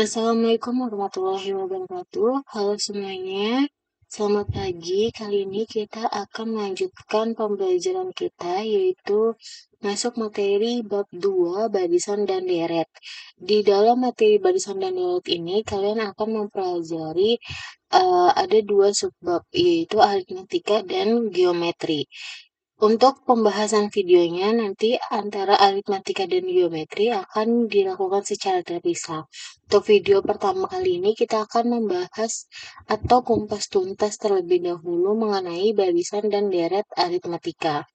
Assalamualaikum warahmatullahi wabarakatuh. Halo semuanya, selamat pagi. Kali ini kita akan melanjutkan pembelajaran kita, yaitu masuk materi bab 2 barisan dan deret. Di dalam materi barisan dan deret ini, kalian akan mempelajari ada dua subbab, yaitu aritmatika dan geometri. Untuk pembahasan videonya nanti antara aritmatika dan geometri akan dilakukan secara terpisah. Untuk video pertama kali ini kita akan membahas atau kupas tuntas terlebih dahulu mengenai barisan dan deret aritmatika.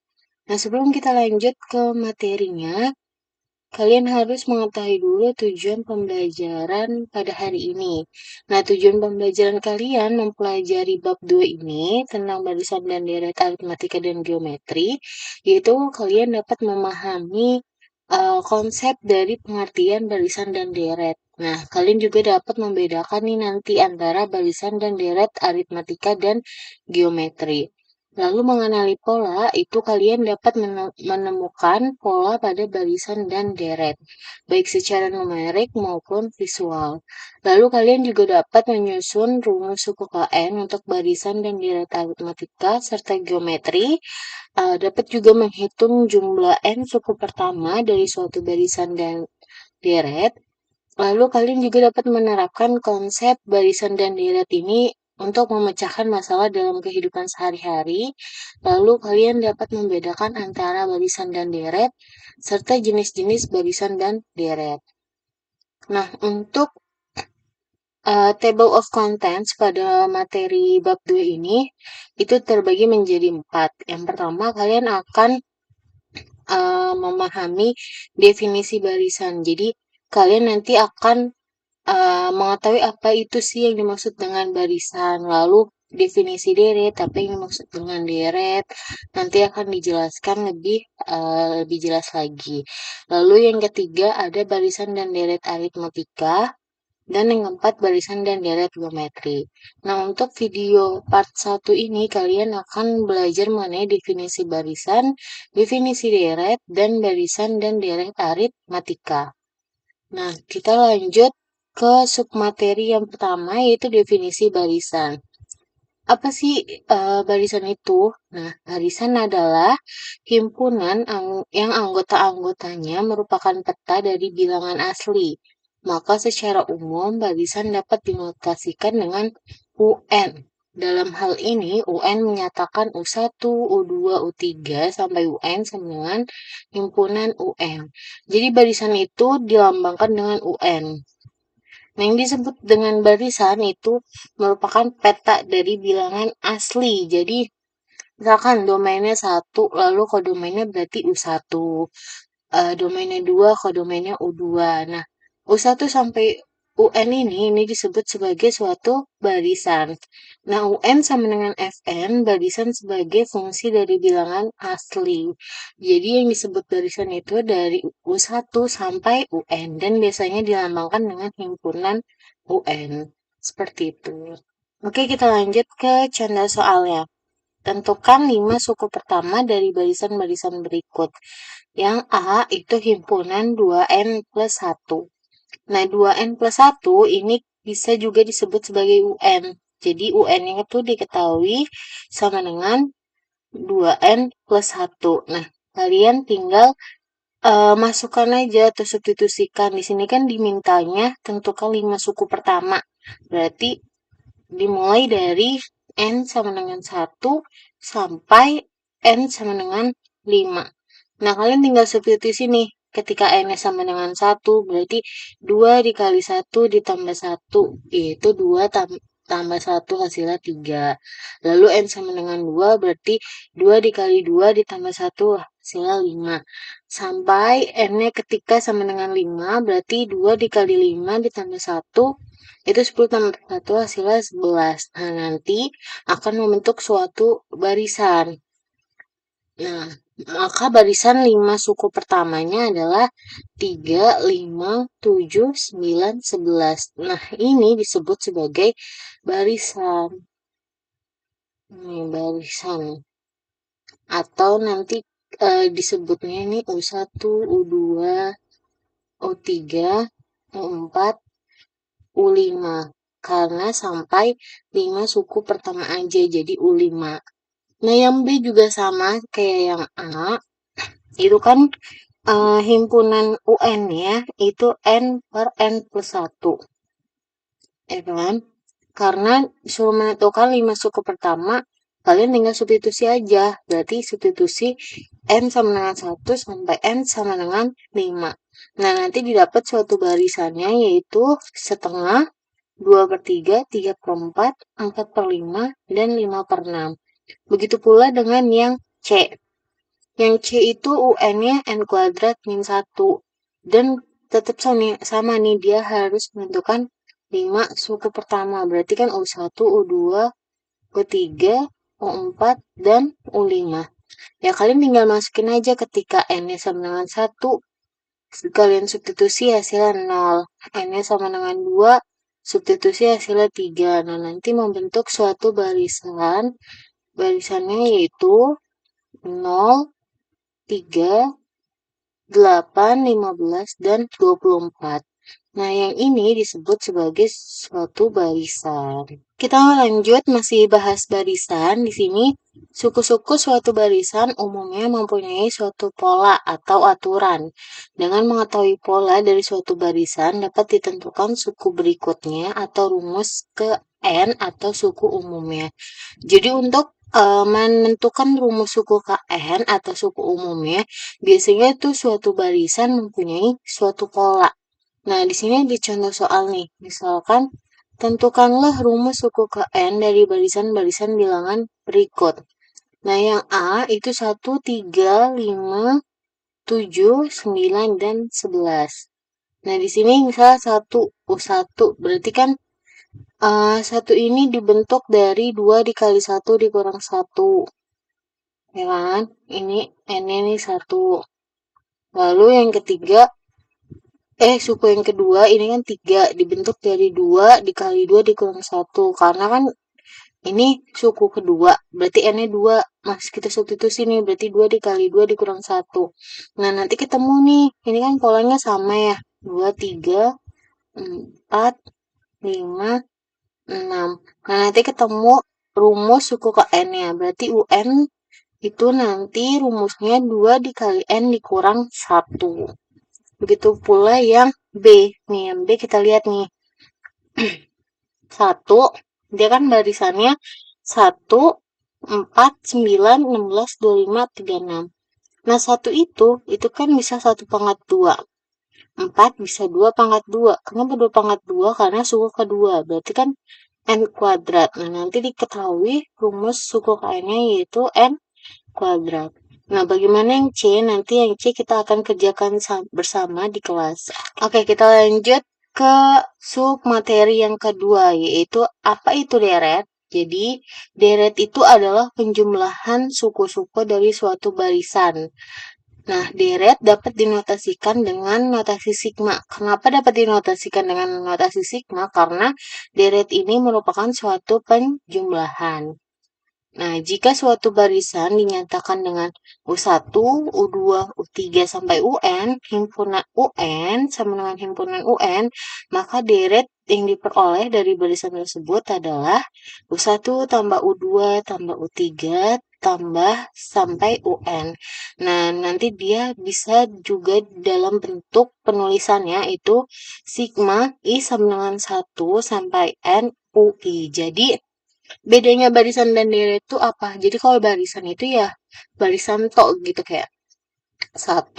Nah, sebelum kita lanjut ke materinya, kalian harus mengetahui dulu tujuan pembelajaran pada hari ini. Nah, tujuan pembelajaran kalian mempelajari bab 2 ini tentang barisan dan deret aritmatika dan geometri, yaitu kalian dapat memahami konsep dari pengertian barisan dan deret. Nah, kalian juga dapat membedakan nih nanti antara barisan dan deret aritmatika dan geometri. Lalu mengenali pola, itu kalian dapat menemukan pola pada barisan dan deret, baik secara numerik maupun visual. Lalu kalian juga dapat menyusun rumus suku KN untuk barisan dan deret aritmatika serta geometri. Dapat juga menghitung jumlah N suku pertama dari suatu barisan dan deret. Lalu kalian juga dapat menerapkan konsep barisan dan deret ini untuk memecahkan masalah dalam kehidupan sehari-hari. Lalu kalian dapat membedakan antara barisan dan deret, serta jenis-jenis barisan dan deret. Nah, untuk table of contents pada materi bab 2 ini, itu terbagi menjadi 4. Yang pertama, kalian akan memahami definisi barisan. Jadi, kalian nanti akan mengetahui apa itu sih yang dimaksud dengan barisan, lalu definisi deret, apa yang dimaksud dengan deret, nanti akan dijelaskan lebih jelas lagi. Lalu yang ketiga ada barisan dan deret aritmatika, dan yang keempat barisan dan deret geometri. Nah, untuk video part 1 ini kalian akan belajar mengenai definisi barisan, definisi deret, dan barisan dan deret aritmatika. Nah, kita lanjut ke submateri yang pertama, yaitu definisi barisan. Apa sih barisan itu? Nah, barisan adalah himpunan yang anggota-anggotanya merupakan peta dari bilangan asli. Maka secara umum barisan dapat dinotasikan dengan UN. Dalam hal ini, UN menyatakan U1, U2, U3, sampai UN sama dengan himpunan UN. Jadi barisan itu dilambangkan dengan UN. Nah, yang disebut dengan barisan itu merupakan peta dari bilangan asli. Jadi, misalkan domainnya 1, lalu kodomainnya berarti U1. Domainnya 2, kodomainnya U2. Nah, U1 sampai UN ini disebut sebagai suatu barisan. Nah, UN sama dengan FN, barisan sebagai fungsi dari bilangan asli. Jadi yang disebut barisan itu dari U1 sampai UN dan biasanya dilambangkan dengan himpunan UN. Seperti itu. Oke, kita lanjut ke contoh soalnya. Tentukan 5 suku pertama dari barisan-barisan berikut. Yang A itu himpunan 2N plus 1. Nah, 2N plus 1 ini bisa juga disebut sebagai UN. Jadi UN itu diketahui sama dengan 2N plus 1. Nah, kalian tinggal masukkan aja atau substitusikan. Di sini kan dimintanya tentukan 5 suku pertama. Berarti dimulai dari N sama dengan 1 sampai N sama dengan 5. Nah, kalian tinggal substitusi nih. Ketika N sama dengan 1, berarti 2 dikali 1 ditambah 1, yaitu 2 tambah 1 hasilnya 3. Lalu N sama dengan 2, berarti 2 dikali 2 ditambah 1 hasilnya 5. Sampai N-nya ketika sama dengan 5, berarti 2 dikali 5 ditambah 1, itu 10 tambah 1 hasilnya 11. Nah, nanti akan membentuk suatu barisan. Nah, maka barisan 5 suku pertamanya adalah 3, 5, 7, 9, 11. Nah, ini disebut sebagai barisan. Ini barisan. Atau nanti disebutnya ini U1, U2, U3, U4, U5. Karena sampai 5 suku pertama aja, jadi U5. Nah, yang B juga sama kayak yang A. Itu kan himpunan UN ya, itu N per N plus 1. Ya kan? Karena disuruh menentukan 5 suku pertama, kalian tinggal substitusi aja. Berarti substitusi N sama dengan 1 sampai N sama dengan 5. Nah, nanti didapat suatu barisannya yaitu setengah, 2 per 3, 3 per 4, 4 per 5, dan 5 per 6. Begitu pula dengan yang C. Yang C itu UN-nya N kuadrat min 1. Dan tetap sama nih, dia harus menentukan 5 suku pertama. Berarti kan U1, U2, U3, U4, dan U5. Ya, kalian tinggal masukin aja ketika N-nya sama dengan 1, kalian substitusi hasilnya 0. N-nya sama dengan 2, substitusi hasilnya 3. Nah, nanti membentuk suatu barisan. Barisannya yaitu 0, 3, 8, 15, dan 24. Nah, yang ini disebut sebagai suatu barisan. Kita lanjut masih bahas barisan. Di sini suku-suku suatu barisan umumnya mempunyai suatu pola atau aturan. Dengan mengetahui pola dari suatu barisan dapat ditentukan suku berikutnya atau rumus ke N atau suku umumnya. Jadi untuk menentukan rumus suku KN atau suku umumnya, biasanya itu suatu barisan mempunyai suatu pola. Nah, di sini ada contoh soal nih. Misalkan, tentukanlah rumus suku KN dari barisan-barisan bilangan berikut. Nah, yang A itu 1, 3, 5, 7, 9, dan 11. Nah, di sini misalnya 1, U1, berarti kan 1 ini dibentuk dari 2 dikali 1 dikurang 1. Ya kan? Ini N ini 1. Lalu yang ketiga, suku yang kedua ini kan 3 dibentuk dari 2 dikali 2 dikurang 1. Karena kan ini suku kedua, berarti N-nya 2. Masih kita substitusi nih, berarti 2 dikali 2 dikurang 1. Nah, nanti ketemu nih, ini kan polanya sama ya. 2, 3, 4, 5, 6. Nah, nanti ketemu rumus suku ke N-nya. Berarti UN itu nanti rumusnya 2 dikali N dikurang 1. Begitu pula yang B. Nih, yang B kita lihat nih. 1, dia kan barisannya 1, 4, 9, 16, 25, 36. Nah, 1 itu kan bisa 1 pangkat 2. 4 bisa 2 pangkat 2. Kenapa 2 pangkat 2? Karena suku kedua. Berarti kan N kuadrat. Nah, nanti diketahui rumus suku KN-nya yaitu N kuadrat. Nah, bagaimana yang C? Nanti yang C kita akan kerjakan bersama di kelas. Oke, kita lanjut ke sub materi yang kedua, yaitu apa itu deret? Jadi, deret itu adalah penjumlahan suku-suku dari suatu barisan. Nah, deret dapat dinotasikan dengan notasi sigma. Kenapa dapat dinotasikan dengan notasi sigma? Karena deret ini merupakan suatu penjumlahan. Nah, jika suatu barisan dinyatakan dengan U1, U2, U3 sampai UN, himpunan UN sama dengan himpunan UN, maka deret yang diperoleh dari barisan tersebut adalah U1 tambah U2 tambah U3 tambah sampai UN. Nah, nanti dia bisa juga dalam bentuk penulisannya itu sigma I sama dengan 1 sampai N UI. Jadi, bedanya barisan dan deret itu apa? Jadi kalau barisan itu ya barisan tok gitu kayak 1,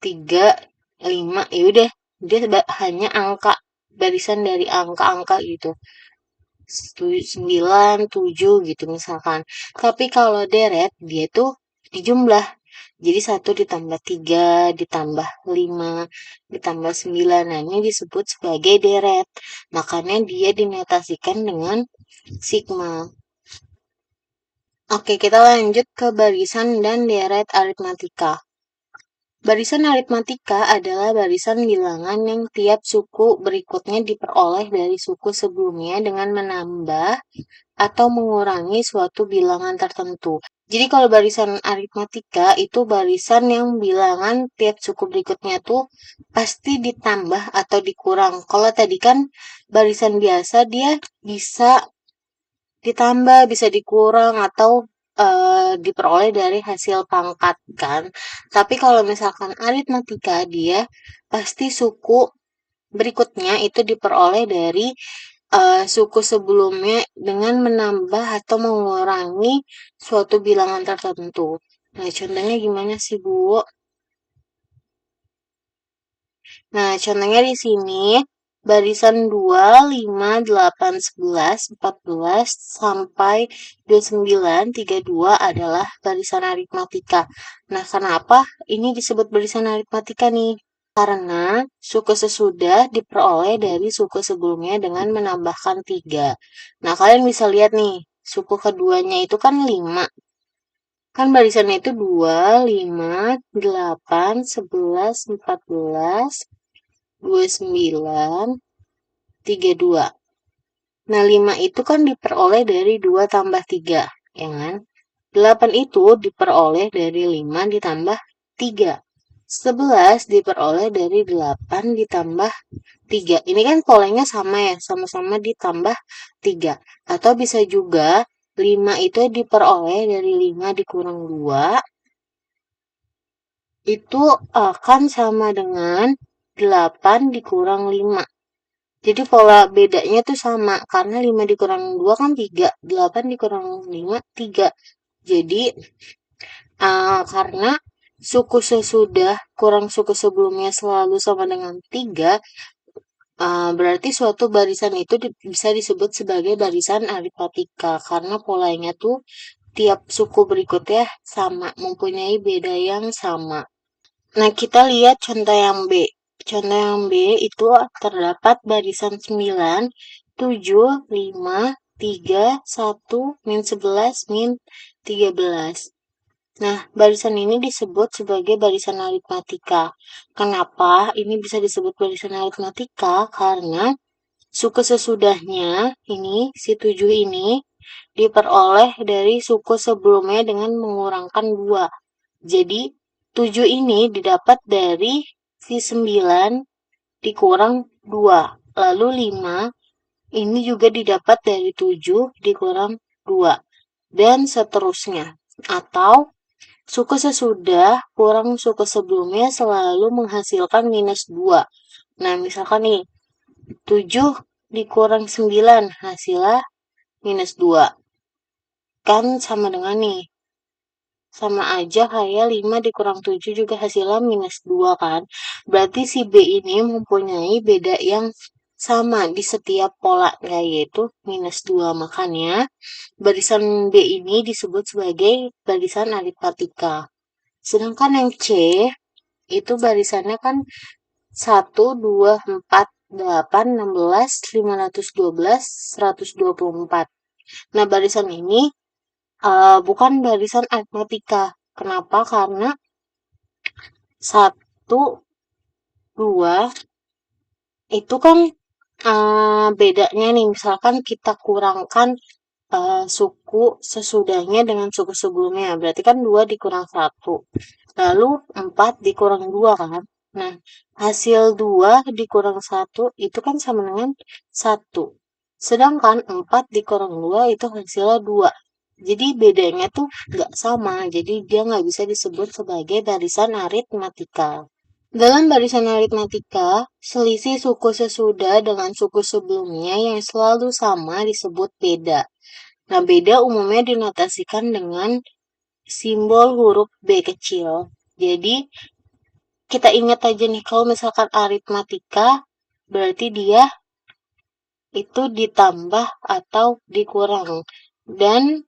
3, 5, ya udah dia hanya angka, barisan dari angka-angka gitu. 9, 7 gitu misalkan. Tapi kalau deret dia tuh dijumlah. Jadi 1 ditambah 3, ditambah 5, ditambah 9. Nah, ini disebut sebagai deret. Makanya dia dinotasikan dengan sigma. Oke, kita lanjut ke barisan dan deret aritmatika. Barisan aritmatika adalah barisan bilangan yang tiap suku berikutnya diperoleh dari suku sebelumnya dengan menambah atau mengurangi suatu bilangan tertentu. Jadi kalau barisan aritmatika itu barisan yang bilangan tiap suku berikutnya tuh pasti ditambah atau dikurang. Kalau tadi kan barisan biasa dia bisa ditambah, bisa dikurang atau diperoleh dari hasil pangkat kan. Tapi kalau misalkan aritmatika dia pasti suku berikutnya itu diperoleh dari suku sebelumnya dengan menambah atau mengurangi suatu bilangan tertentu. Nah, contohnya gimana sih, Bu? Nah, contohnya di sini barisan 2, 5, 8, 11, 14 sampai 29, 32 adalah barisan aritmatika. Nah, kenapa ini disebut barisan aritmatika nih? Karena suku sesudah diperoleh dari suku sebelumnya dengan menambahkan 3. Nah, kalian bisa lihat nih, suku keduanya itu kan 5. Kan barisannya itu 2, 5, 8, 11, 14, 29, 32. Nah, 5 itu kan diperoleh dari 2 tambah 3, ya kan? 8 itu diperoleh dari 5 ditambah 3. 11 diperoleh dari 8 ditambah 3. Ini kan polanya sama ya, sama-sama ditambah 3. Atau bisa juga 5 itu diperoleh dari 5 dikurang 2, itu akan sama dengan 8 dikurang 5. Jadi pola bedanya tuh sama, karena 5 dikurang 2 kan 3, 8 dikurang 5, 3. Jadi, karena suku sesudah kurang suku sebelumnya selalu sama dengan 3, berarti suatu barisan itu bisa disebut sebagai barisan aritmatika, karena polanya tuh tiap suku berikutnya sama, mempunyai beda yang sama. Nah, kita lihat contoh yang B. Contoh yang B itu terdapat barisan 9, 7, 5, 3, 1, min 11, min 13. Nah, barisan ini disebut sebagai barisan aritmatika. Kenapa ini bisa disebut barisan aritmatika? Karena suku sesudahnya ini, si 7 ini, diperoleh dari suku sebelumnya dengan mengurangkan 2. Jadi, 7 ini didapat dari si 9 dikurang 2. Lalu 5 ini juga didapat dari 7 dikurang 2. Dan seterusnya. Atau suku sesudah kurang suku sebelumnya selalu menghasilkan minus 2. Nah, misalkan nih, 7 dikurang 9 hasilnya minus 2. Kan sama dengan nih, sama aja kayak 5 dikurang 7 juga hasilnya minus 2 kan. Berarti si B ini mempunyai beda yang sama di setiap polanya, yaitu minus 2. Makanya barisan B ini disebut sebagai barisan aritmatika. Sedangkan yang C itu barisannya kan 1, 2, 4, 8, 16, 512, 124. Nah, barisan ini bukan barisan aritmatika. Kenapa? Karena 1, 2 itu kan bedanya nih, misalkan kita kurangkan suku sesudahnya dengan suku sebelumnya. Berarti kan 2 dikurang 1. Lalu 4 dikurang 2 kan. Nah, hasil 2 dikurang 1 itu kan sama dengan 1. Sedangkan 4 dikurang 2 itu hasilnya 2. Jadi bedanya tuh nggak sama. Jadi dia nggak bisa disebut sebagai barisan aritmatika. Dalam barisan aritmatika, selisih suku sesudah dengan suku sebelumnya yang selalu sama disebut beda. Nah, beda umumnya dinotasikan dengan simbol huruf B kecil. Jadi, kita ingat aja nih, kalau misalkan aritmatika, berarti dia itu ditambah atau dikurang. Dan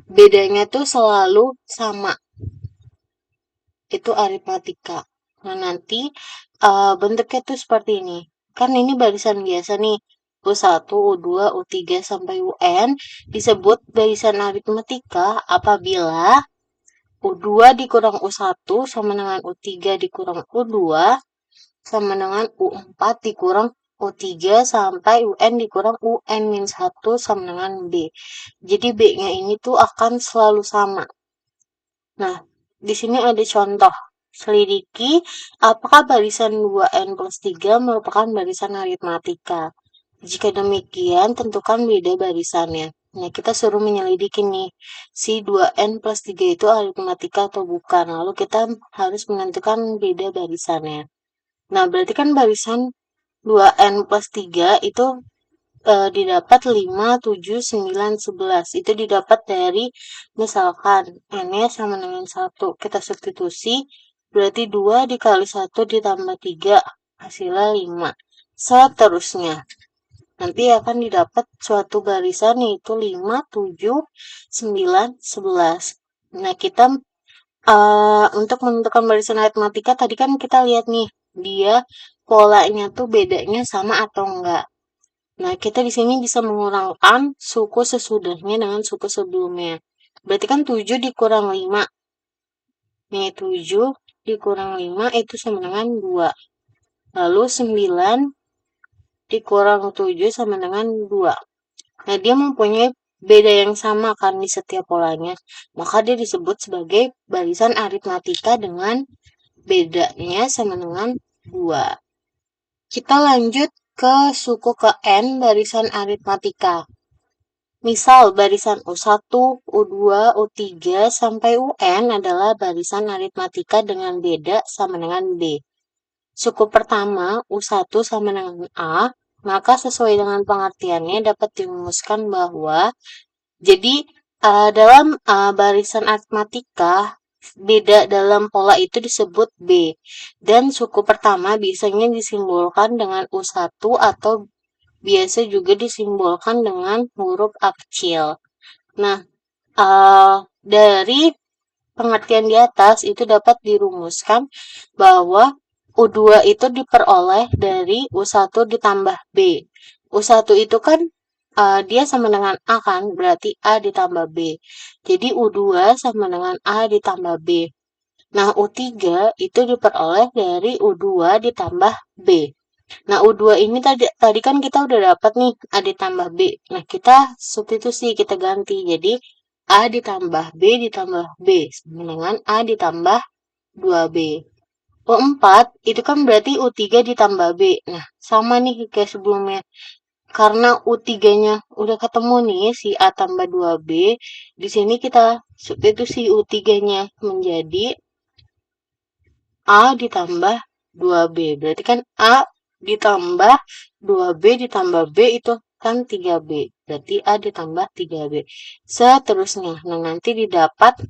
bedanya tuh selalu sama. Itu aritmatika. Nah, nanti bentuknya tuh seperti ini. Kan ini barisan biasa nih. U1, U2, U3 sampai UN disebut barisan aritmatika apabila U2 dikurang U1 sama dengan U3 dikurang U2 sama dengan U4 dikurang U3 sampai UN dikurang UN-1 sama dengan B. Jadi B-nya ini tuh akan selalu sama. Nah, di sini ada contoh. Selidiki apakah barisan 2N plus 3 merupakan barisan aritmatika. Jika demikian, tentukan beda barisannya. Nah, kita suruh menyelidiki nih, si 2N plus 3 itu aritmatika atau bukan. Lalu kita harus menentukan beda barisannya. Nah, berarti kan barisan 2N plus 3 itu didapat 5, 7, 9, 11. Itu didapat dari misalkan N-nya sama dengan 1. Kita substitusi, berarti 2 dikali 1 ditambah 3, hasilnya 5. Seterusnya. Nanti akan didapat suatu barisan yaitu 5, 7, 9, 11. Nah, kita untuk menentukan barisan aritmatika tadi kan kita lihat nih, dia polanya tuh bedanya sama atau enggak. Nah, kita di sini bisa mengurangkan suku sesudahnya dengan suku sebelumnya. Berarti kan 7 dikurang 5. Nih, 7 dikurang 5 itu sama dengan 2. Lalu 9 dikurang 7 sama dengan 2. Nah, dia mempunyai beda yang sama kan di setiap polanya. Maka dia disebut sebagai barisan aritmatika dengan bedanya sama dengan 2. Kita lanjut ke suku ke N barisan aritmatika. Misal barisan U1, U2, U3 sampai UN adalah barisan aritmatika dengan beda sama dengan B. Suku pertama U1 sama dengan A, maka sesuai dengan pengertiannya dapat dirumuskan bahwa jadi dalam barisan aritmatika beda dalam pola itu disebut B dan suku pertama biasanya disimbolkan dengan U1 atau biasa juga disimbolkan dengan huruf A kecil. Nah, dari pengertian di atas itu dapat dirumuskan bahwa U2 itu diperoleh dari U1 ditambah B. U1 itu kan dia sama dengan A kan, berarti A ditambah B. Jadi U2 sama dengan A ditambah B. Nah, U3 itu diperoleh dari U2 ditambah B. Nah, U2 ini tadi kan kita udah dapat nih A ditambah B. Nah, kita substitusi, kita ganti. Jadi, A ditambah B ditambah B sama dengan A ditambah 2B. U4 itu kan berarti U3 ditambah B. Nah, sama nih kayak sebelumnya. Karena U3-nya udah ketemu nih si A tambah 2B, di sini kita substitusi U3-nya menjadi A ditambah 2B. Berarti kan A ditambah 2B ditambah B itu kan 3B. Berarti A ditambah 3B. Seterusnya. Nah, nanti didapat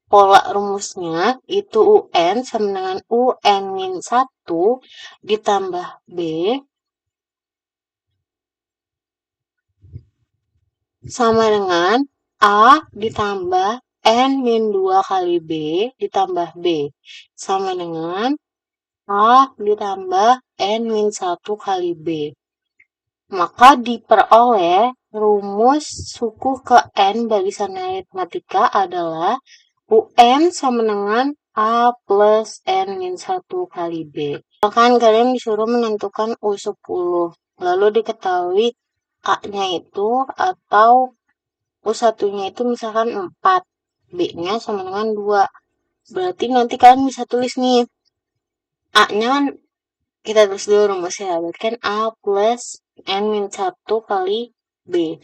pola rumusnya itu UN sama dengan UN-1 ditambah B sama dengan A ditambah N-2 kali B ditambah B sama dengan A ditambah N-1 kali B. Maka diperoleh rumus suku ke N barisan aritmatika adalah UN sama dengan A plus N-1 kali B. Bahkan kalian disuruh menentukan U10. Lalu diketahui A-nya itu atau U1-nya itu misalkan 4. B-nya sama dengan 2. Berarti nanti kalian bisa tulis nih. A-nya kan kita tulis dulu rumusnya. Berarti kan A plus N-1 kali B.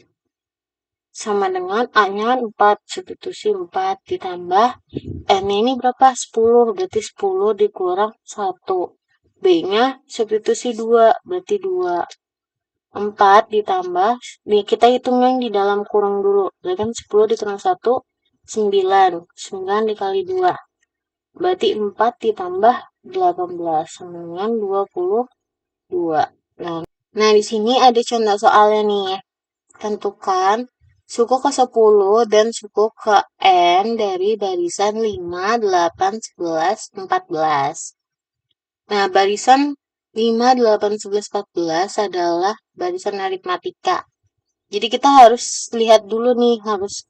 Sama dengan A-nya kan 4. Substitusi 4 ditambah N ini berapa? 10. Berarti 10 dikurang 1. B-nya substitusi 2. Berarti 2. 4 ditambah. Nih kita hitung yang di dalam kurung dulu. Berarti kan 10 dikurang 1. 9. 9 dikali 2. Berarti 4 ditambah 18 sama dengan 22. Nah, di sini ada contoh soalnya nih ya. Tentukan suku ke-10 dan suku ke N dari barisan 5, 8, 11, 14. Nah, barisan 5, 8, 11, 14 adalah barisan aritmatika. Jadi kita harus lihat dulu nih,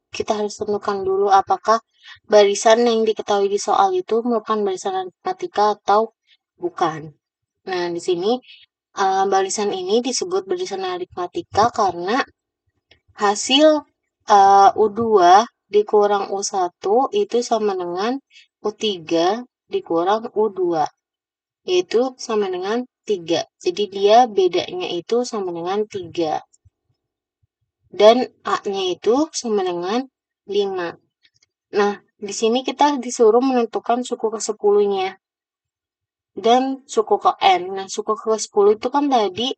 kita harus tentukan dulu apakah barisan yang diketahui di soal itu merupakan barisan aritmatika atau bukan. Nah, di sini Barisan ini disebut barisan aritmatika karena hasil U2 dikurang U1 itu sama dengan U3 dikurang U2, yaitu sama dengan 3. Jadi dia bedanya itu sama dengan 3. Dan A-nya itu sama dengan 5. Nah, di sini kita disuruh menentukan suku ke-10-nya dan suku ke N. Nah, suku ke-10 itu kan tadi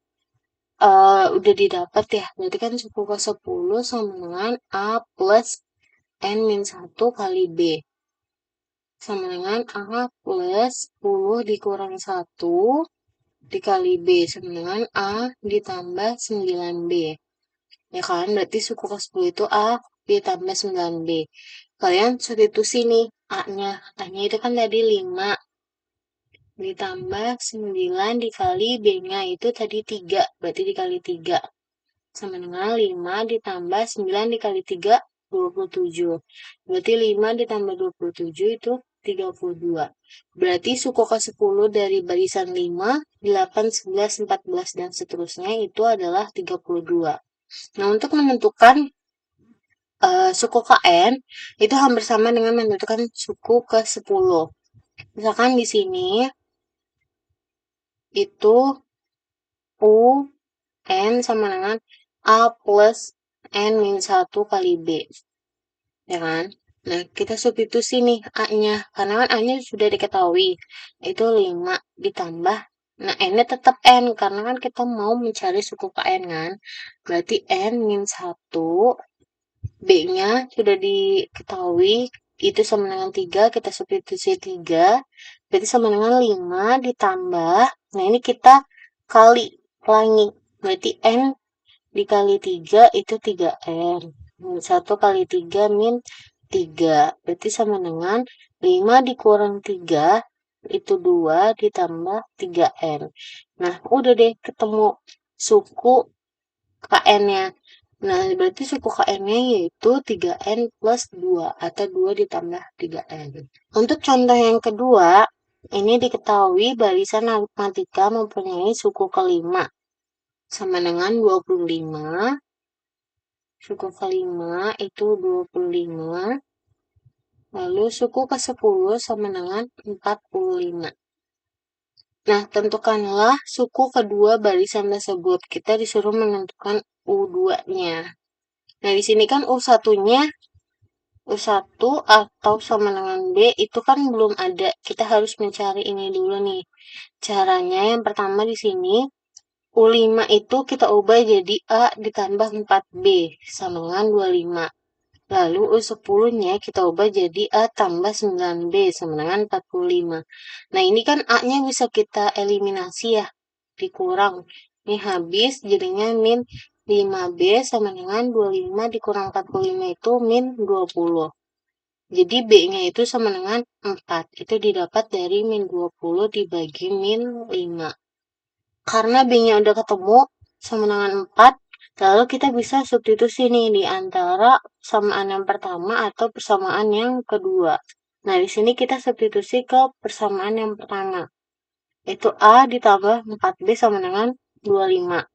udah didapat ya. Berarti kan suku ke-10 sama dengan A plus N min 1 kali B. Sama dengan A plus 10 dikurang 1 dikali B. Sama dengan A ditambah 9B. Ya kan? Berarti suku ke-10 itu A ditambah 9B. Kalian substitusi nih A-nya. A-nya itu kan tadi 5 ditambah 9 dikali B-nya itu tadi 3. Berarti dikali 3. Sama dengan 5 ditambah 9 dikali 3, 27. Berarti 5 ditambah 27 itu 32. Berarti suku ke-10 dari barisan 5, 8, 11, 14, dan seterusnya itu adalah 32. Nah, untuk menentukan suku KN, itu hampir sama dengan menentukan suku ke-10. Misalkan di sini, itu U, N sama dengan A plus N min 1 kali B. Ya kan? Nah, kita substitusi nih A-nya. Karena kan A-nya sudah diketahui. Itu 5 ditambah. Nah, N-nya tetap N. Karena kan kita mau mencari suku KN kan. Berarti N min 1. B-nya sudah diketahui. Itu sama dengan 3. Kita substitusi 3. Berarti sama dengan 5 ditambah. Nah, ini kita kali lagi. Berarti N dikali 3 itu 3N. 1 kali 3 min 3. Berarti sama dengan 5 dikurang 3 itu 2 ditambah 3N. Nah, udah deh ketemu suku KN-nya. Nah, berarti suku KN-nya yaitu 3N plus 2 atau 2 ditambah 3N. Untuk contoh yang kedua, ini diketahui barisan aritmatika mempunyai suku kelima sama dengan 25. Suku kelima itu 25. Lalu suku ke-10 sama dengan 45. Nah, tentukanlah suku kedua barisan tersebut. Kita disuruh menentukan U2-nya. Nah, di sini kan U1-nya U1 atau sama dengan B itu kan belum ada. Kita harus mencari ini dulu nih. Caranya yang pertama di sini U5 itu kita ubah jadi A ditambah 4B sama dengan 25. Lalu U10-nya kita ubah jadi A tambah 9B sama dengan 45. Nah, ini kan A-nya bisa kita eliminasi ya, dikurang. Ini habis, jadinya min 5B sama dengan 25 dikurang 45 itu min 20. Jadi B-nya itu sama dengan 4. Itu didapat dari min 20 dibagi min 5. Karena B-nya udah ketemu sama dengan 4, lalu kita bisa substitusi nih di antara persamaan yang pertama atau persamaan yang kedua. Nah, di sini kita substitusi ke persamaan yang pertama. Itu A ditambah 4B sama dengan 25.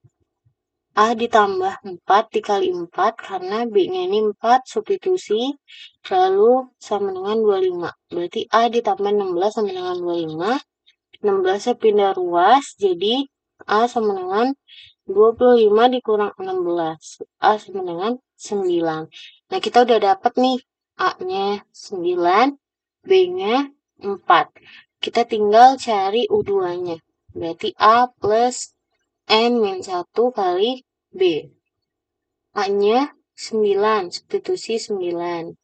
A ditambah 4 dikali 4 karena B-nya ini 4 substitusi lalu sama dengan 25. Berarti A ditambah 16 sama dengan 25. 16-nya pindah ruas jadi A sama dengan 25 dikurang 16. A sama dengan 9. Nah, kita udah dapat nih A-nya 9, B-nya 4. Kita tinggal cari U2-nya. Berarti A plus N min 1 kali B. A-nya 9, substitusi 9.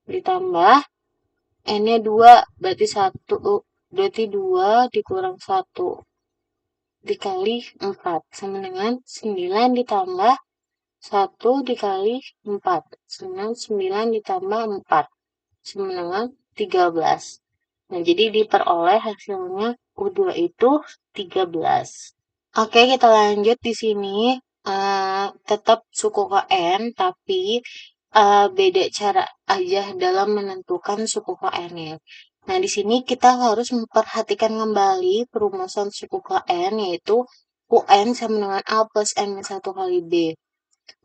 Ditambah N-nya 2, berarti 1. Berarti 2 dikurang 1 dikali 4 sama dengan 9 ditambah 1 dikali 4 sama dengan 9 ditambah 4 sama dengan 13. Nah, jadi diperoleh hasilnya U2 itu 13. Oke, kita lanjut di sini. Tetap suku KN, tapi beda cara aja dalam menentukan suku KN-nya. Nah, di sini kita harus memperhatikan kembali perumusan suku KN, yaitu UN sama dengan A plus N-1 kali B.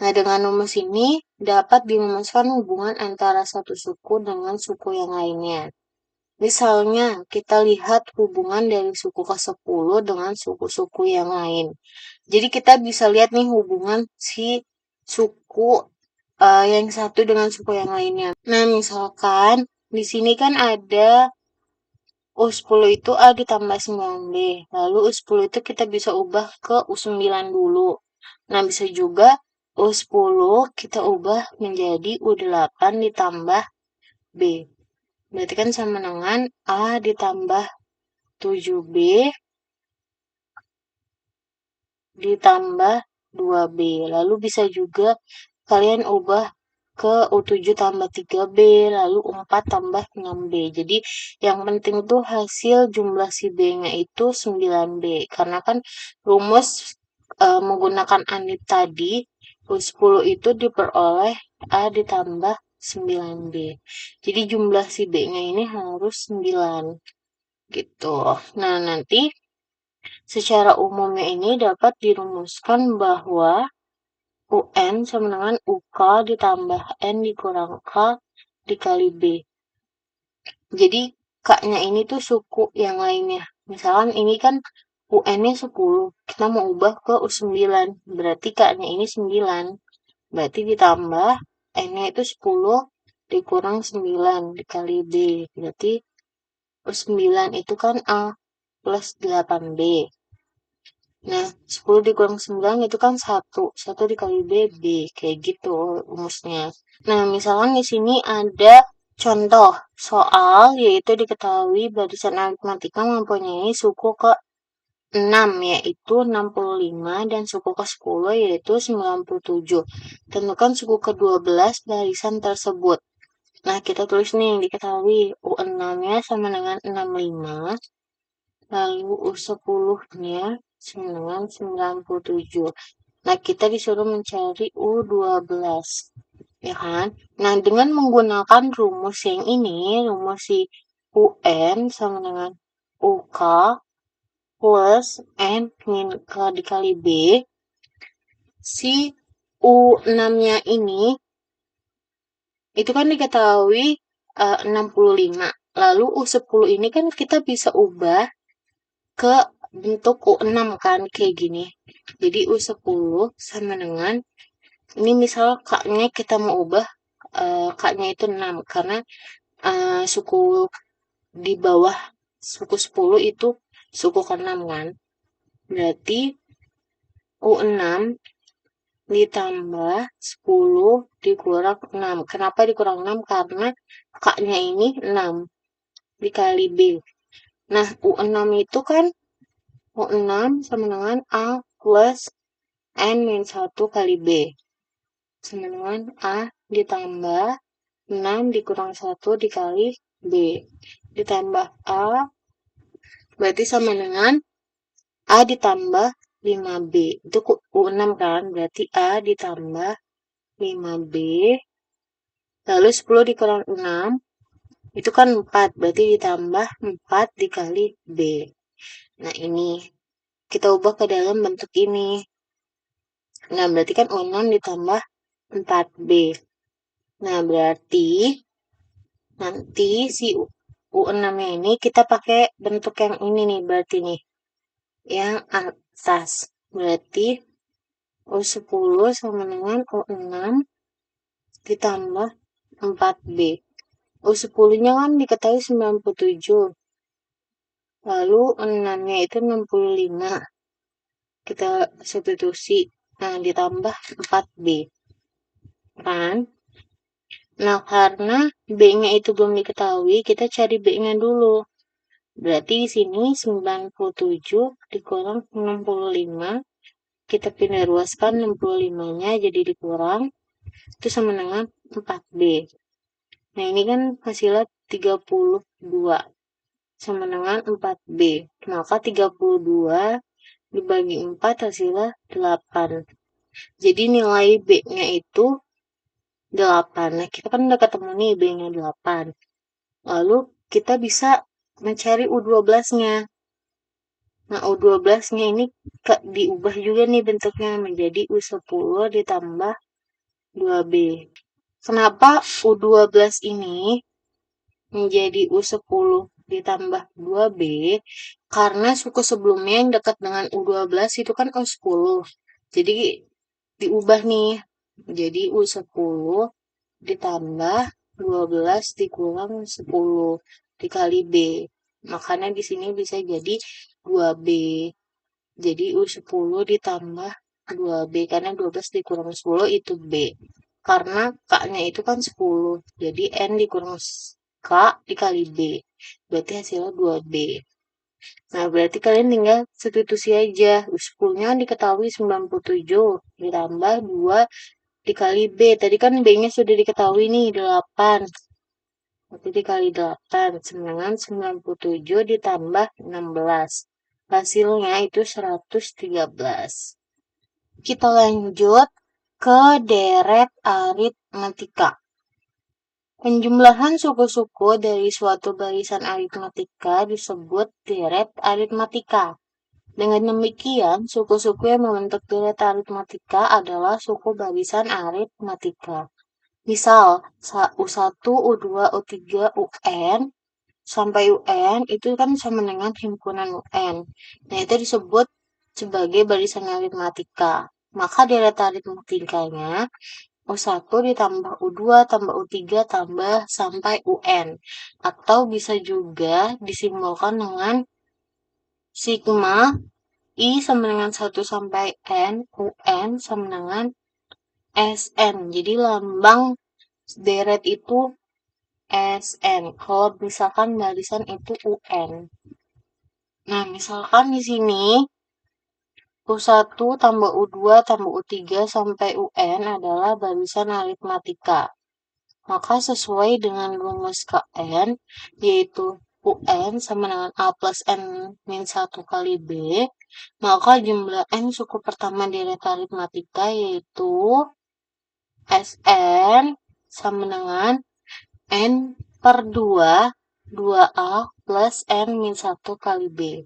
Nah, dengan rumus ini dapat dirumuskan hubungan antara satu suku dengan suku yang lainnya. Misalnya, kita lihat hubungan dari suku ke-10 dengan suku-suku yang lain. Jadi, kita bisa lihat nih hubungan si suku yang satu dengan suku yang lainnya. Nah, misalkan di sini kan ada U10 itu A ditambah 9B. Lalu U10 itu kita bisa ubah ke U9 dulu. Nah, bisa juga U10 kita ubah menjadi U8 ditambah B. Berarti kan sama dengan A ditambah 7B ditambah 2B. Lalu bisa juga kalian ubah ke U7 tambah 3B, lalu U4 tambah 6B. Jadi, yang penting tuh hasil jumlah si B-nya itu 9B. Karena kan rumus menggunakan ANIT tadi, U10 itu diperoleh A ditambah 9B. Jadi, jumlah si B-nya ini harus 9. Gitu. Nah, nanti secara umumnya ini dapat dirumuskan bahwa UN sama dengan UK ditambah N dikurang K dikali B. Jadi K-nya ini tuh suku yang lainnya. Misalkan ini kan UN-nya 10, kita mau ubah ke U9, berarti K-nya ini 9. Berarti ditambah N-nya itu 10 dikurang 9 dikali B. Berarti U9 itu kan A plus 8B. Nah, 10 dikurang 9 itu kan 1. 1 dikali B, B. Kayak gitu rumusnya. Nah, misalkan di sini ada contoh soal, yaitu diketahui barisan aritmatika mempunyai suku ke-6, yaitu 65, dan suku ke-10, yaitu 97. Tentukan suku ke-12 barisan tersebut. Nah, kita tulis nih yang diketahui. U6-nya sama dengan 65, lalu U10-nya sama dengan 97. Nah, kita disuruh mencari U12, ya kan? Nah, dengan menggunakan rumus yang ini, rumus si UN sama dengan UK plus N min K dikali B, si U6-nya ini, itu kan diketahui 65. Lalu U10 ini kan kita bisa ubah ke bentuk U6 kan, kayak gini. Jadi U10 sama dengan, ini misal K-nya kita mau ubah, K-nya itu 6, karena suku di bawah suku 10 itu suku ke-6 kan. Berarti U6 ditambah 10 dikurang 6. Kenapa dikurang 6? Karena K-nya ini 6 dikali B. Nah, U6 itu kan U6 sama dengan A plus N-1 kali B. Sama dengan A ditambah 6 dikurang 1 dikali B. Ditambah A, berarti sama dengan A ditambah 5B. Itu U6 kan, berarti A ditambah 5B. Lalu 10 dikurang 6, itu kan 4, berarti ditambah 4 dikali B. Nah, ini kita ubah ke dalam bentuk ini. Nah, berarti kan U6 ditambah 4B. Nah, berarti nanti si U6-nya ini kita pakai bentuk yang ini nih, berarti nih. Yang atas. Berarti U10 sama dengan U6 ditambah 4B. U10-nya kan diketahui 97. Lalu 6-nya itu 65. Kita substitusi. Nah, ditambah 4B. Kan? Nah, karena B-nya itu belum diketahui, kita cari B-nya dulu. Berarti di sini 97 dikurang 65. Kita pindah ruaskan 65-nya jadi dikurang. Itu sama dengan 4B. Nah, ini kan hasilnya 32. Sama dengan 4B. Maka 32 dibagi 4 hasilnya 8. Jadi nilai B-nya itu 8. Nah, kita kan udah ketemu nih B-nya 8. Lalu kita bisa mencari U12-nya. Nah, U12-nya ini diubah juga nih bentuknya menjadi U10 ditambah 2B. Kenapa U12 ini menjadi U10 ditambah 2B? Karena suku sebelumnya yang dekat dengan U12 itu kan U10. Jadi diubah nih. Jadi U10 ditambah 12 dikurang 10 dikali B. Makanya di sini bisa jadi 2B. Jadi U10 ditambah 2B karena 12 dikurang 10 itu B. Karena K-nya itu kan 10. Jadi N dikurang K dikali B. Berarti hasilnya 2B. Nah, berarti kalian tinggal substitusi aja. U10-nya diketahui 97 ditambah 2 dikali B. Tadi kan B-nya sudah diketahui nih 8. Berarti dikali 8 sama dengan 97 ditambah 16. Hasilnya itu 113. Kita lanjut ke deret aritmatika. Penjumlahan suku-suku dari suatu barisan aritmatika disebut deret aritmatika. Dengan demikian, suku-suku yang membentuk deret aritmatika adalah suku barisan aritmatika. Misal, U1, U2, U3, UN, sampai UN itu kan sama dengan himpunan UN. Nah, itu disebut sebagai barisan aritmatika. Maka deret aritmatikanya U1 ditambah U2 tambah U3 tambah sampai UN. Atau bisa juga disimbolkan dengan sigma I sama dengan 1 sampai N, UN sama dengan SN. Jadi lambang deret itu SN. Kalau misalkan barisan itu UN. Nah, misalkan di sini U1 tambah U2 tambah U3 sampai UN adalah barisan aritmatika. Maka sesuai dengan rumus KN, yaitu UN sama dengan A plus N min 1 kali B, maka jumlah N suku pertama deret aritmatika yaitu SN sama dengan N per 2, 2A plus N min 1 kali B.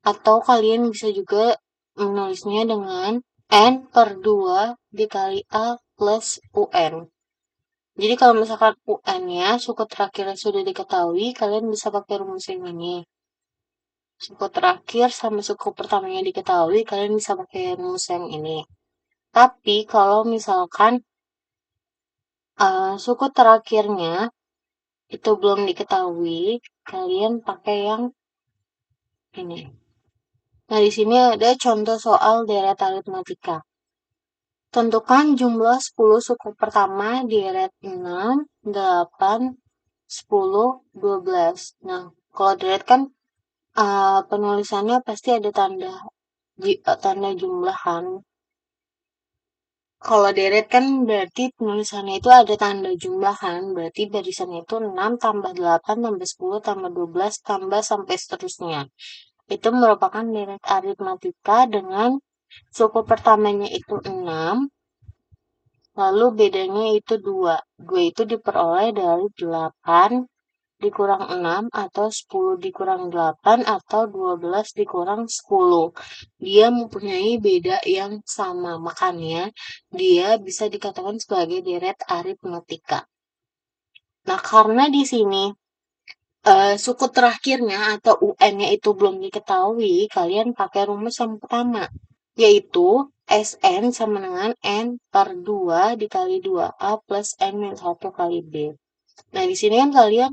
Atau kalian bisa juga menulisnya dengan N per 2 dikali A plus UN. Jadi kalau misalkan UN-nya, suku terakhirnya sudah diketahui, kalian bisa pakai rumus yang ini. Suku terakhir sama suku pertamanya diketahui, kalian bisa pakai rumus yang ini. Tapi kalau misalkan suku terakhirnya itu belum diketahui, kalian pakai yang ini. Nah, di sini ada contoh soal deret aritmatika. Tentukan jumlah 10 suku pertama deret 6, 8, 10, 12. Nah, kalau deret kan penulisannya pasti ada tanda jumlahan. Kalau deret kan berarti penulisannya itu ada tanda jumlahan, berarti barisannya itu 6 tambah 8 tambah 10 tambah 12 tambah sampai seterusnya. Itu merupakan deret aritmatika dengan suku pertamanya itu 6, lalu bedanya itu 2. 2 itu diperoleh dari 8 dikurang 6 atau 10 dikurang 8 atau 12 dikurang 10. Dia mempunyai beda yang sama, makanya dia bisa dikatakan sebagai deret aritmatika. Nah, karena di sini suku terakhirnya atau UN-nya itu belum diketahui, kalian pakai rumus yang pertama, yaitu SN sama dengan N per 2 dikali 2A plus N min 1 kali B. Nah, di sini kan kalian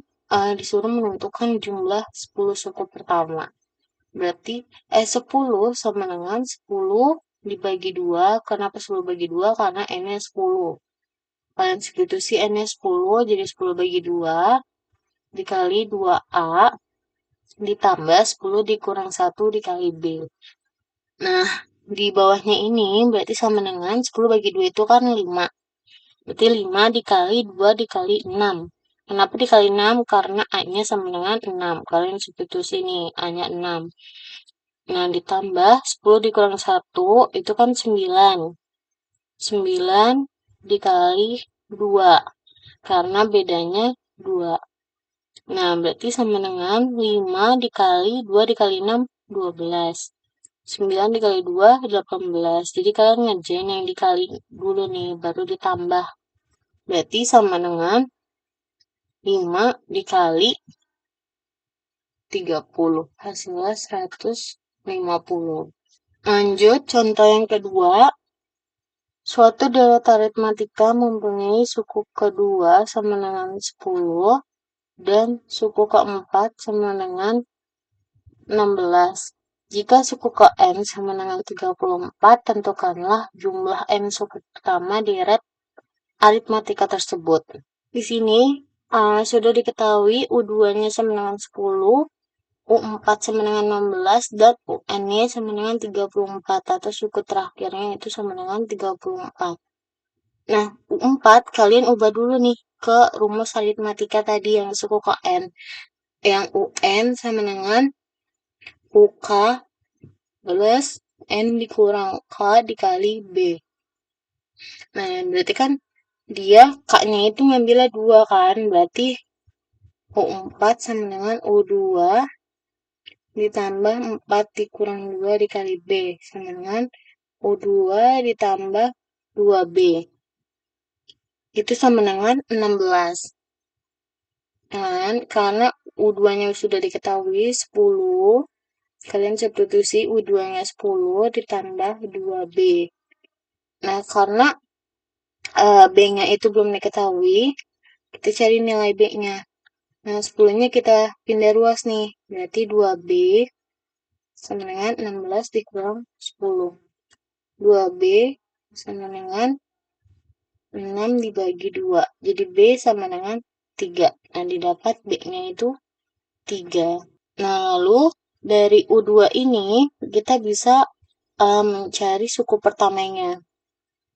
disuruh menentukan jumlah 10 suku pertama. Berarti 10 sama dengan 10 dibagi 2. Kenapa 10 bagi 2? Karena N-nya 10. Kalian substitusi N-nya 10 jadi 10 bagi 2 dikali 2A ditambah 10 dikurang 1 dikali B. Nah, di bawahnya ini berarti sama dengan 10 bagi 2 itu kan 5. Berarti 5 dikali 2 dikali 6. Kenapa dikali 6? Karena A-nya sama dengan 6. Kalian substitusi nih, A-nya 6. Nah, ditambah 10 dikurang 1, itu kan 9. 9 dikali 2. Karena bedanya 2. Nah, berarti sama dengan 5 dikali 2 dikali 6, 12. 9 dikali 2, 18. Jadi kalian ngerjain yang dikali dulu nih, baru ditambah. Berarti sama dengan 5 dikali 30. Hasilnya 150. Lanjut, contoh yang kedua. Suatu deret aritmatika mempunyai suku kedua sama dengan 10 dan suku keempat sama dengan 16. Jika suku ke n sama dengan 34, tentukanlah jumlah n suku pertama deret aritmatika tersebut. Di sini sudah diketahui U2-nya sama dengan 10, U4 sama dengan 16, dan UN-nya sama dengan 34, atau suku terakhirnya itu sama dengan 34. Nah, U4 kalian ubah dulu nih ke rumus aritmatika tadi yang suku ke N. Yang UN sama dengan UK plus N dikurang K dikali B. Nah, berarti kan dia K-nya itu ngambilnya 2 kan, berarti U4 sama dengan U2 ditambah 4 dikurang 2 dikali B sama dengan U2 ditambah 2B. Itu sama dengan 16. Dan karena U2-nya sudah diketahui 10, kalian substitusi U2-nya 10 ditambah 2B. Nah, karena B-nya itu belum diketahui, kita cari nilai B-nya. Nah, 10-nya kita pindah ruas nih. Berarti 2B sama dengan 16 dikurang 10. 2B sama dengan 6 dibagi 2. Jadi B sama dengan 3. Nah, didapat B-nya itu 3. Nah, lalu dari U2 ini kita bisa mencari suku pertamanya.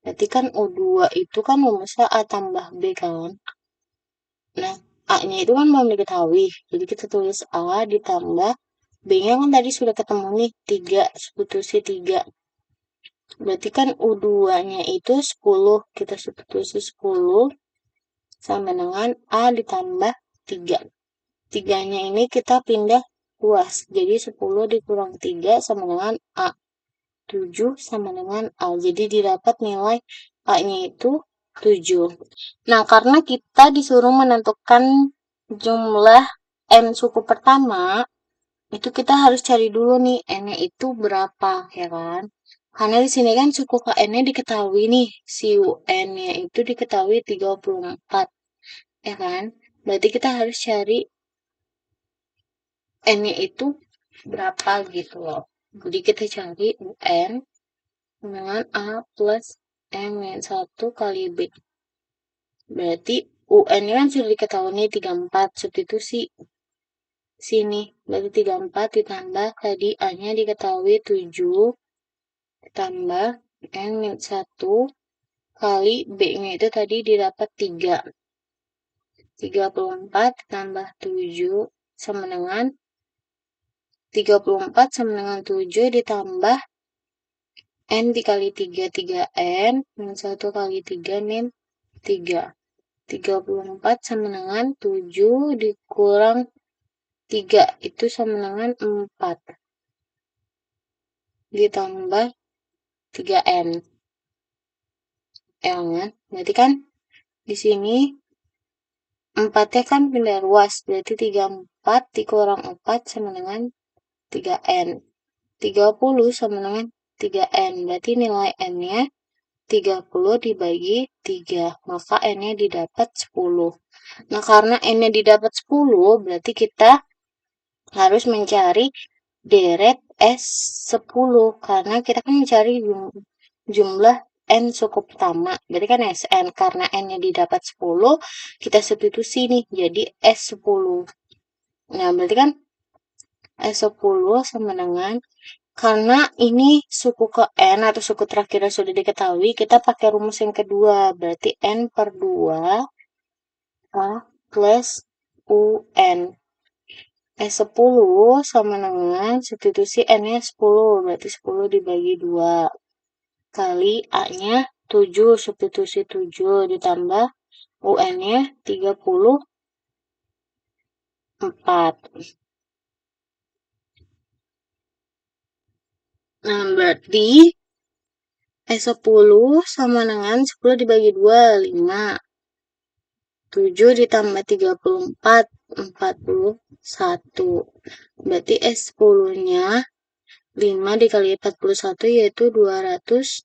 Berarti kan U2 itu kan rumusnya A tambah B kan. Nah, A-nya itu kan belum diketahui. Jadi kita tulis A ditambah B-nya kan tadi sudah ketemu nih, 3, substitusi 3. Berarti kan U2-nya itu 10. Kita substitusi 10 sama dengan A ditambah 3. 3-nya ini kita pindah luas. Jadi 10 dikurang 3 sama dengan A. 7 sama dengan A. Jadi didapat nilai A-nya itu 7. Nah, karena kita disuruh menentukan jumlah N suku pertama, itu kita harus cari dulu nih N-nya itu berapa, ya kan? Karena di sini kan suku KN-nya diketahui nih, si UN-nya itu diketahui 34, ya kan? Berarti kita harus cari N-nya itu berapa gitu loh. Jadi kita cari UN dengan A plus M-1 kali B. Berarti UN-nya kan sudah diketahui nih 34, substitusi sini. Berarti 34 ditambah tadi A-nya diketahui 7, ditambah N-1 kali B-nya itu tadi didapat 3. 34 ditambah 7 sama dengan 34 sama dengan 7 ditambah N dikali 3, 3N, min 1 kali 3, min 3. 34 sama dengan 7 dikurang 3, itu sama dengan 4. Ditambah 3N. Ya kan? Berarti kan di sini 4-nya kan pindah ruas, berarti 34 dikurang 4 sama dengan 3N. 30 sama dengan 3N, berarti nilai N-nya 30 dibagi 3, maka N-nya didapat 10. Nah, karena N-nya didapat 10, berarti kita harus mencari deret S10, karena kita kan mencari jumlah N suku pertama. Berarti kan Sn, karena N-nya didapat 10, kita substitusi nih, jadi S10. Nah, berarti kan S10 sama dengan, karena ini suku ke N atau suku terakhirnya sudah diketahui, kita pakai rumus yang kedua. Berarti N per 2 A plus UN. S10 sama dengan substitusi N-nya 10. Berarti 10 dibagi 2. Kali A-nya 7. Substitusi 7 ditambah UN-nya 34. Nah, berarti S10 sama dengan 10 dibagi 2, 5. 7 ditambah 34, 41. Berarti S10-nya 5 dikali 41 yaitu 205.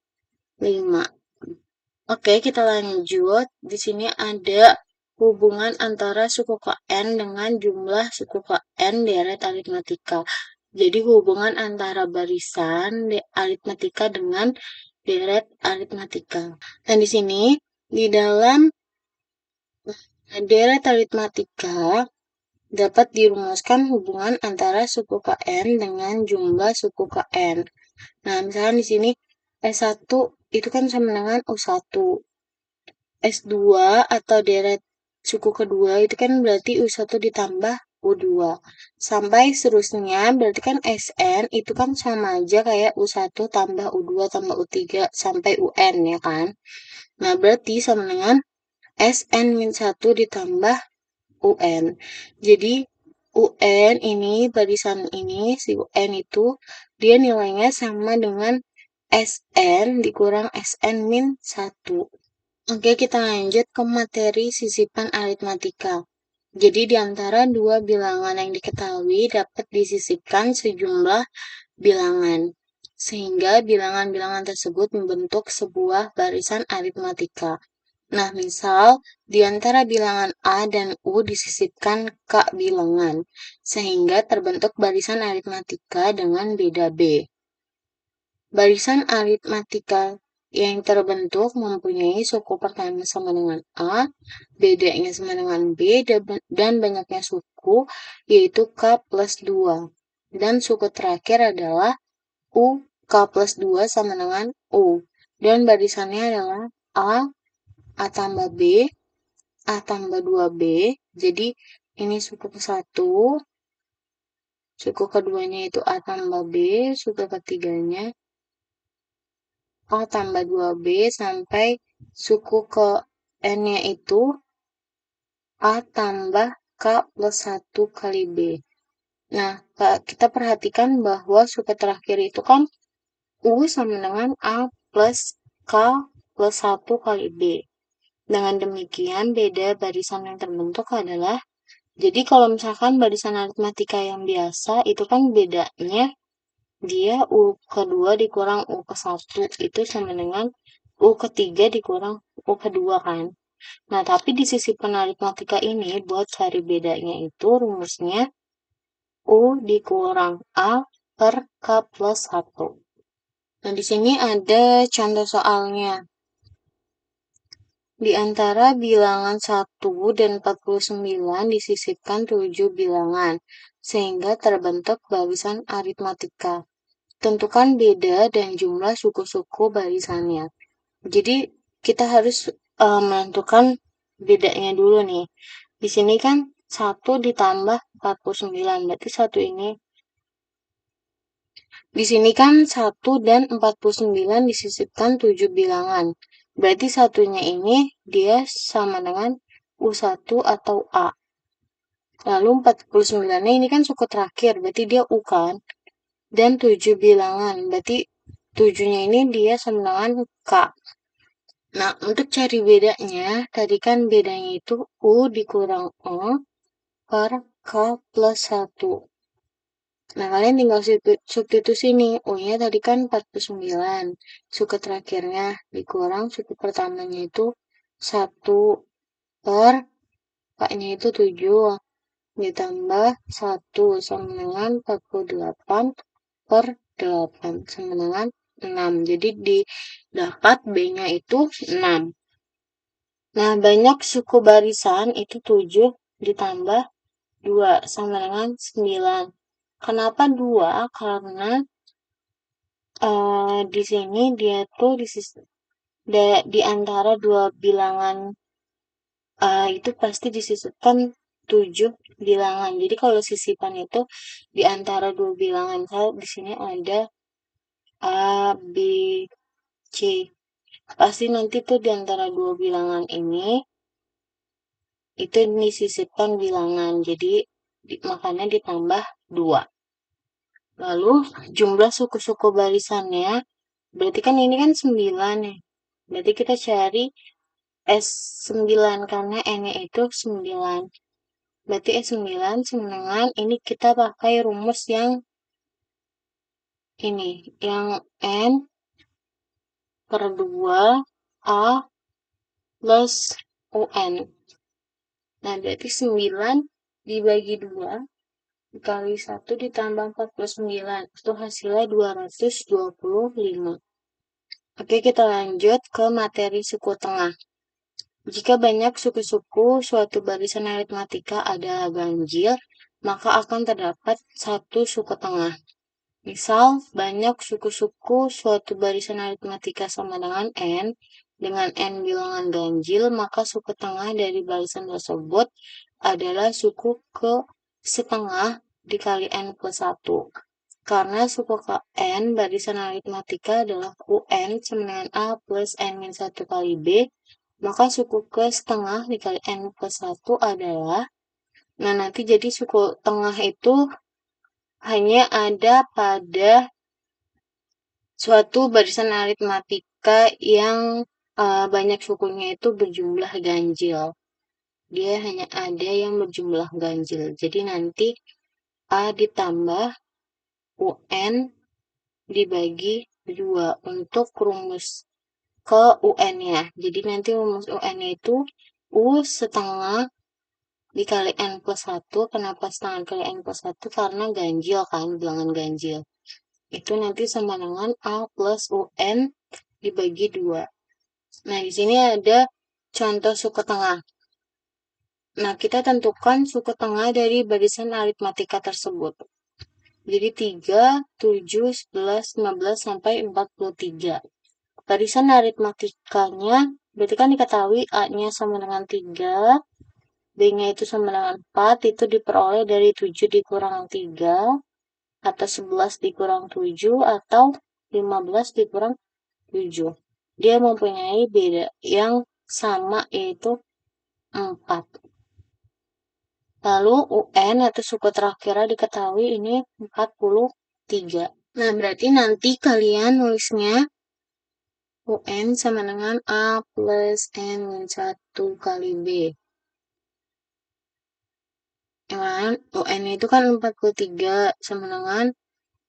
Oke, kita lanjut. Di sini ada hubungan antara suku KN dengan jumlah suku KN deret aritmatika. Jadi hubungan antara barisan aritmatika dengan deret aritmatika. Dan di sini di dalam deret aritmatika dapat dirumuskan hubungan antara suku KN dengan jumlah suku KN. Nah, misalkan di sini S1 itu kan sama dengan U1. S2 atau deret suku kedua itu kan berarti U1 ditambah U2. Sampai seterusnya berarti kan SN itu kan sama aja kayak U1 tambah U2 tambah U3 sampai UN ya kan. Nah, berarti sama dengan SN-1 ditambah UN. Jadi UN ini, barisan ini, si UN itu, dia nilainya sama dengan SN dikurang SN-1. Oke, kita lanjut ke materi sisipan aritmatika. Jadi di antara dua bilangan yang diketahui dapat disisipkan sejumlah bilangan, sehingga bilangan-bilangan tersebut membentuk sebuah barisan aritmatika. Nah, misal di antara bilangan A dan U disisipkan K bilangan, sehingga terbentuk barisan aritmatika dengan beda B. Barisan aritmatika yang terbentuk mempunyai suku pertama sama dengan A, bedanya sama dengan B, dan banyaknya suku, yaitu K plus 2. Dan suku terakhir adalah U, K plus 2 sama dengan U. Dan barisannya adalah A tambah B, A tambah 2B. Jadi ini suku ke-1, suku keduanya itu A tambah B, suku ketiganya A tambah 2B sampai suku ke N-nya itu A tambah K plus 1 kali B. Nah, kita perhatikan bahwa suku terakhir itu kan U sama dengan A plus K plus 1 kali B. Dengan demikian, beda barisan yang terbentuk adalah, jadi kalau misalkan barisan aritmatika yang biasa, itu kan bedanya dia U kedua dikurang U ke 1 itu sama dengan U ketiga dikurang U kedua kan. Nah, tapi di sisi aritmatika ini buat cari bedanya itu rumusnya U dikurang A per K plus 1. Nah, di sini ada contoh soalnya. Di antara bilangan 1 dan 49 disisipkan 7 bilangan, sehingga terbentuk barisan aritmatika. Tentukan beda dan jumlah suku-suku barisannya. Jadi kita harus menentukan bedanya dulu nih. Di sini kan 1 ditambah 49, berarti 1 ini. Di sini kan 1 dan 49 disisipkan 7 bilangan. Berarti satunya ini dia sama dengan U1 atau A. Lalu 49-nya ini kan suku terakhir, berarti dia U kan. Dan 7 bilangan, berarti 7-nya ini dia sama dengan K. Nah, untuk cari bedanya, tadi kan bedanya itu U dikurang O per K plus 1. Nah, kalian tinggal substitusi nih. U-nya tadi kan 49. Suku terakhirnya dikurang suku pertamanya itu 1 per K-nya itu 7. Ditambah 1 sama dengan 48 per 8 sama dengan 6. Jadi didapat B-nya itu 6. Nah, banyak suku barisan itu 7 ditambah 2 sama dengan 9. Kenapa 2? Karena di sini dia tuh di antara dua bilangan itu pasti disisipkan 7 bilangan. Jadi kalau sisipan itu di antara dua bilangan, misal di sini ada A, B, C. Pasti nanti tuh di antara dua bilangan ini itu disisipkan bilangan. Jadi makanya ditambah 2. Lalu jumlah suku-suku barisannya, berarti kan ini kan 9 ya. Berarti kita cari S9 karena N-nya itu 9. Berarti S9 sama dengan ini kita pakai rumus yang ini, yang N per 2 A plus UN. Nah, berarti 9 dibagi 2 dikali 1 ditambah 49. Itu hasilnya 225. Oke, kita lanjut ke materi suku tengah. Jika banyak suku-suku suatu barisan aritmatika adalah ganjil, maka akan terdapat satu suku tengah. Misal, banyak suku-suku suatu barisan aritmatika sama dengan N bilangan ganjil, maka suku tengah dari barisan tersebut adalah suku ke setengah dikali N plus 1. Karena suku ke N barisan aritmatika adalah UN sama dengan A plus N minus 1 kali B, maka suku ke setengah dikali N plus 1 adalah, nah nanti jadi suku tengah itu hanya ada pada suatu barisan aritmatika yang banyak sukunya itu berjumlah ganjil. Dia hanya ada yang berjumlah ganjil. Jadi nanti A ditambah UN dibagi 2 untuk rumus ke UN-nya. Jadi nanti rumus UN-nya itu U setengah dikali N plus 1. Kenapa setengah dikali N plus 1? Karena ganjil kan, bilangan ganjil. Itu nanti sama dengan A plus UN dibagi 2. Nah, di sini ada contoh suku tengah. Nah, kita tentukan suku tengah dari barisan aritmatika tersebut. Jadi 3, 7, 11, 15, sampai 43. Barisan aritmatikanya, berarti kan diketahui A-nya sama dengan 3, B-nya itu sama dengan 4, itu diperoleh dari 7 dikurang 3, atau 11 dikurang 7, atau 15 dikurang 7. Dia mempunyai beda yang sama, yaitu 4. Lalu UN atau suku terakhir diketahui ini 43. Nah, berarti nanti kalian nulisnya UN sama dengan A plus N min 1 kali B. UN itu kan 43 sama dengan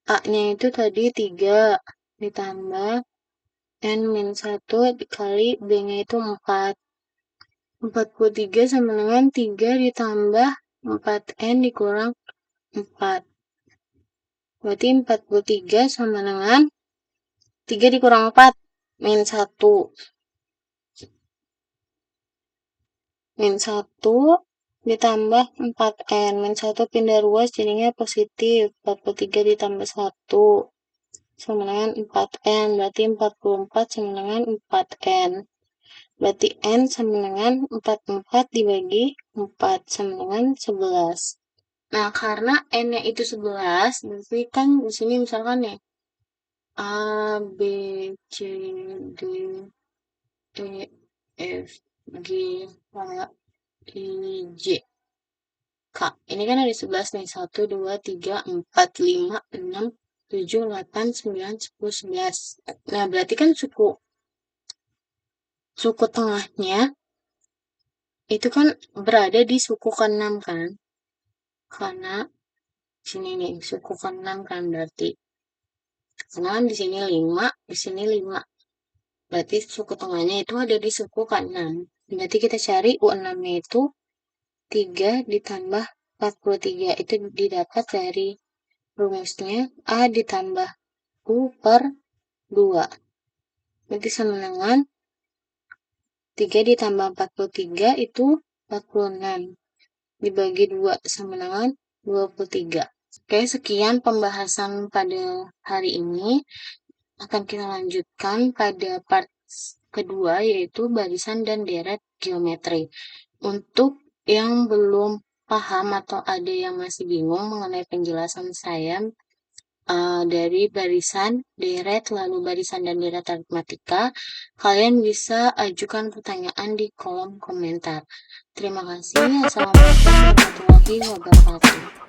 A-nya itu tadi 3 ditambah N min 1 dikali B-nya itu 4. 43 sama dengan 3 ditambah 4N dikurang 4. Berarti 43 sama dengan 3 dikurang 4, min 1. Min 1 ditambah 4N. Min 1 pindah ruas jadinya positif. 43 ditambah 1 sama dengan 4N. Berarti 44 sama dengan 4N. Berarti N sama dengan 44 dibagi 4 sama dengan 11. Nah, karena N-nya itu 11, berarti kan di sini misalkan nih, A, B, C, D, E, F, G, H, I, J, K. Ini kan ada 11 nih. 1, 2, 3, 4, 5, 6, 7, 8, 9, 10, 11. Nah, berarti kan suku tengahnya itu kan berada di suku ke-6 kan? Karena sini nih, suku ke-6 kan berarti. Karena kan di sini 5, di sini 5. Berarti suku tengahnya itu ada di suku ke-6. Berarti kita cari U6-nya itu 3 ditambah 43. Itu didapat dari rumusnya A ditambah U per 2. Berarti sama dengan 3 ditambah 43 itu 46. Dibagi 2 sama dengan 23. Oke, sekian pembahasan pada hari ini. Akan kita lanjutkan pada part kedua, yaitu barisan dan deret geometri. Untuk yang belum paham atau ada yang masih bingung mengenai penjelasan saya dari barisan, deret, lalu barisan dan deret aritmatika, kalian bisa ajukan pertanyaan di kolom komentar. Terima kasih. Assalamualaikum warahmatullahi wabarakatuh.